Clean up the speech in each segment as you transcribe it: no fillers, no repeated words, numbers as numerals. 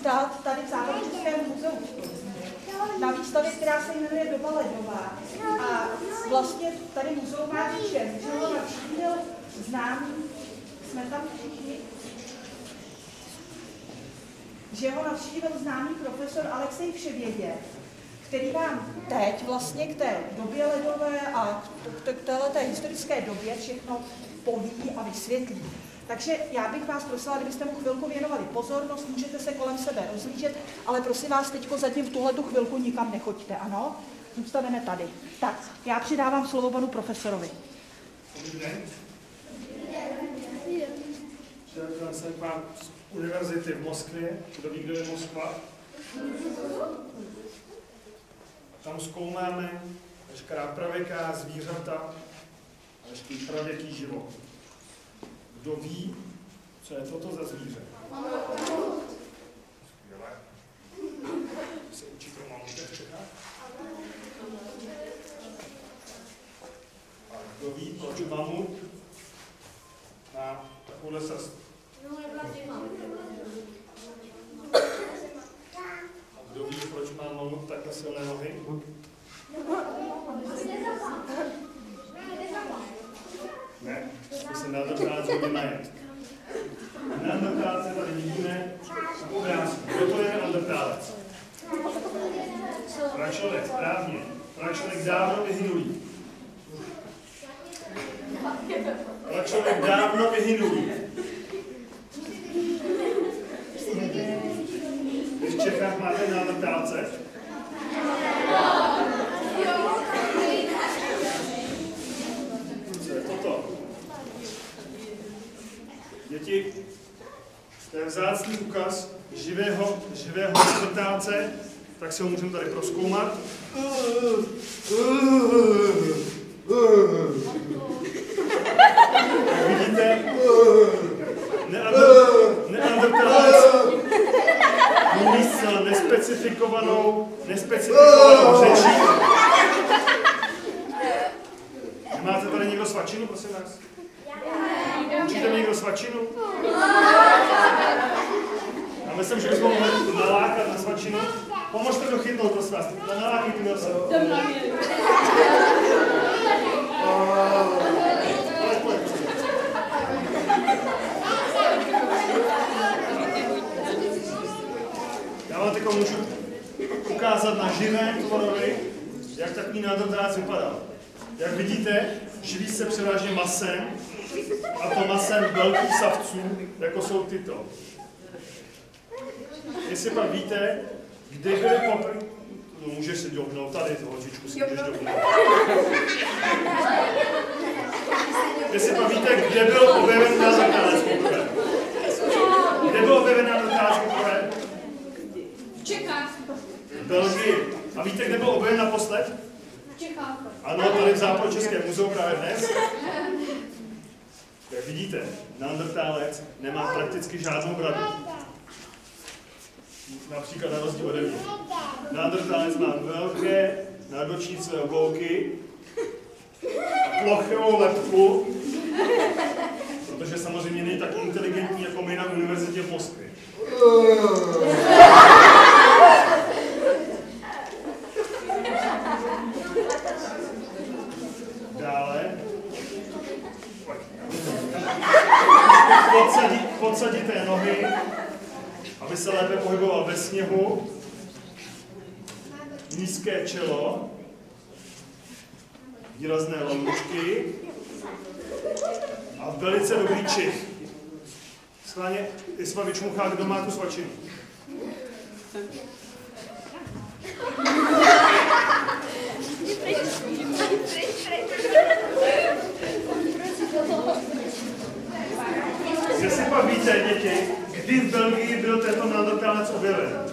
stát tady v Západočeském muzeu na výstavě, která se jmenuje Doba ledová. A vlastně tady muzeum má říčen, že ho navštívil známý, jsme tam všichni, že ho navštívil známý profesor Alexej Vševědět, který vám teď vlastně k té době ledové a k téhleté historické době všechno poví a vysvětlí. Takže já bych vás prosila, kdybyste mu chvilku věnovali pozornost, můžete se kolem sebe rozlížet, ale prosím vás, teďko zatím v tuhletu chvilku nikam nechoďte, ano? Zůstaneme tady. Tak, já přidávám slovo panu profesorovi. Dobrý den. Přišel jsem k vám z univerzity v Moskvě. Kdo ví, kdo je Moskva? Tam zkoumáme veškerá pravěká zvířata a veškerý pravěký život. Kdo ví, co je toto za zvíře? Skvělé. Se učíte o mamutech v Čechách? A kdo ví, proč mamut má takovouhle srst? A kdo ví, proč má mamut takhle silné nohy? Ne, to se neandrtálec hodně najet. Neandrtálce tady vidíme na obrázku. Kdo to je neandrtálec? Pračlověk, správně. Pračlověk dávno vyhynulý. Pračlověk dávno vyhynulý. Vy v Čechách máte neandrtálce? Co je toto? Děti, to je vzácný úkaz živého neandrtálce, tak si ho můžeme tady prozkoumat. Jak vidíte, neandrtálec mluví s nespecifikovanou řečí. Máte tady někdo svačinu, prosím vás? Učíte mi někdo svačinu? Já myslím, že bychom mohli nalákat na svačinu. Pomožte to chytnout, prosím vás. Nalákejte mi se. Já vám teď můžu ukázat na živém tvorovi, jak takový neandrtálec vypadal. Jak vidíte, živí se převážně masem, a to masem velkých savců, jako jsou tyto. Jestli pak víte, kde byly poprvé... No, můžeš si dobnout, tady to holčičku si můžeš dobnout. Jestli pak víte, kde byl objeven neandrtálec poprvé? Kde byl objeven neandrtálec poprvé? V Čechách. V Belgii. A víte, kde byl objeven naposled? V Čechách. Ano, tady v Západočeském muzeu právě dnes. Jak vidíte, neandrtálec nemá prakticky žádnou bradu. Například na rozdíl ode mě. Neandrtálec má velké nadbočnicové oblouky a plochou lebku, protože samozřejmě není tak inteligentní jako my na univerzitě v Moskvě. Dále podsadíte nohy, aby se lépe pohyboval ve sněhu, nízké čelo, výrazné loučky a velice dobrý čich. Schválně, jestli vám vyčmuchá, kdo má tu svačinu. Jestli pak víte, děti, kdy v Belgii byl tento neandrtálec objeven?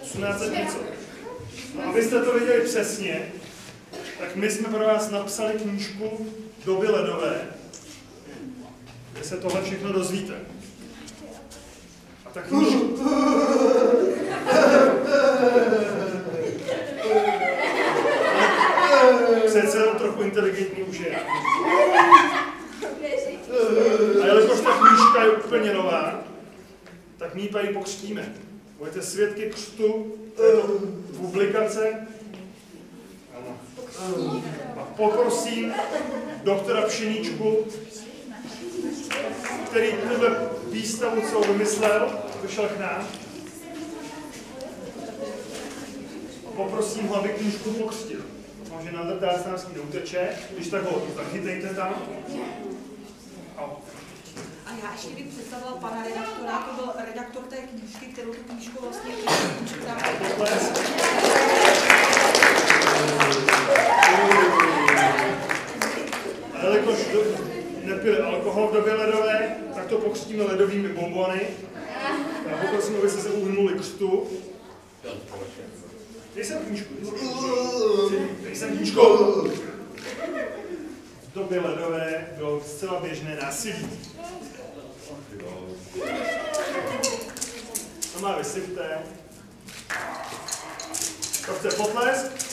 1800 něco. No, abyste to viděli přesně, tak my jsme pro vás napsali knížku Doby ledové, kde se tohle všechno dozvíte. A ta knížka... Přece jenom trochu inteligentní už je. A jelikož ta knížka je úplně nová, tak tak my ji tady pokřtíme. Budete svědky křtu této publikace. Ano. A poprosím doktora Pšeničku, který tuhle výstavu celou vymyslel, vyšel k nám. Poprosím ho, aby knížku pokřtil. Doufám, že nadrtác nám s ní neuteče, když tak ho zachytejte tam. A já ještě bych představila pana redaktora, to byl redaktor té knížky, kterou tu knížku vlastně čítám. A jelikož nepili alkohol v době ledové, tak to pokřtíme ledovými bonbony. A poprosím, aby se uhnuli křtu. Dej sem knížku. Dej sem knížku. V době ledové bylo zcela běžné násilí. To má vysypte. To chce potlesk.